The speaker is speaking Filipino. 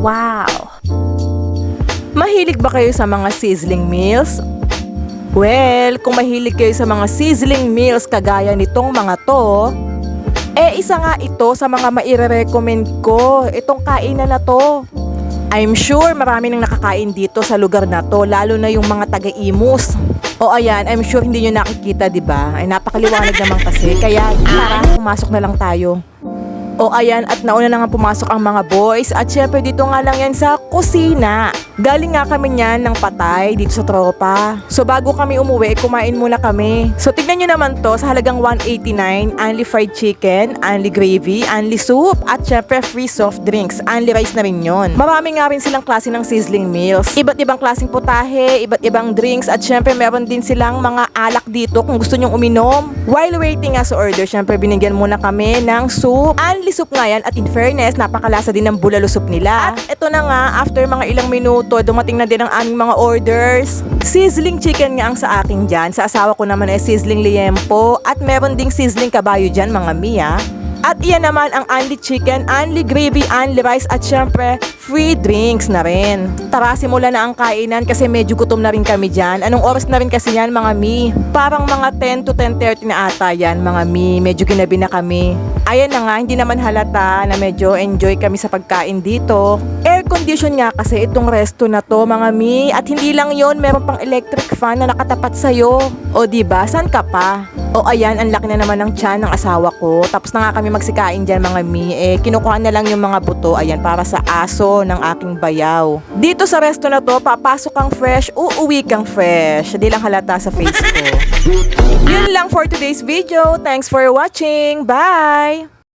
Wow! Mahilig ba kayo sa mga sizzling meals? Well, kung mahilig kayo sa mga sizzling meals kagaya nitong mga to, isa nga ito sa mga maire-recommend ko, itong kainan na to. I'm sure marami nang nakakain dito sa lugar na to, lalo na yung mga taga-Imus. O ayan, I'm sure hindi nyo nakikita, diba? Ay napakaliwanag naman kasi, kaya tara, pumasok na lang tayo. O ayan, at nauna na nga pumasok ang mga boys. At syempre dito nga lang yan sa kusina. Galing nga kami niyan ng patay dito sa tropa. So bago kami umuwi, kumain muna kami. So tignan nyo naman to, sa halagang 189, only fried chicken, only gravy, only soup, at syempre free soft drinks. Only rice na rin yun. Marami nga rin silang klase ng sizzling meals. Iba't ibang klaseng putahe, iba't ibang drinks, at syempre meron din silang mga alak dito kung gusto nyong uminom. While waiting nga sa order, syempre binigyan muna kami ng soup. Only soup nga yan, at in fairness, napakalasa din ng bulalo soup nila. At eto na nga, after mga ilang minuto, dumating na din ang aming mga orders. Sizzling chicken nga ang sa akin dyan. Sa asawa ko naman ay sizzling liempo. At meron ding sizzling kabayo dyan, mga Mia. At iyan naman ang only chicken, only gravy, only rice, at syempre free drinks na rin. Tara, simula na ang kainan kasi medyo gutom na rin kami dyan. Anong oras na rin kasi yan, mga Mi? Parang mga 10 to 10:30 na ata yan, mga Mi. Medyo ginabi na kami. Ayan na nga, hindi naman halata na medyo enjoy kami sa pagkain dito. Air condition nga kasi itong resto na to, mga Mi. At hindi lang yon, meron pang electric fan na nakatapat sa'yo. O diba, san ka pa? O ayan, ang laki na naman ng tiyan ng asawa ko. Tapos na nga kami magsikain dyan, mga Mi. Kinukuha na lang yung mga buto, ayan, para sa aso ng aking bayaw. Dito sa resto na to, papasok kang fresh, uuwi kang fresh. Di lang halata sa face ko. Yun lang for today's video. Thanks for watching. Bye!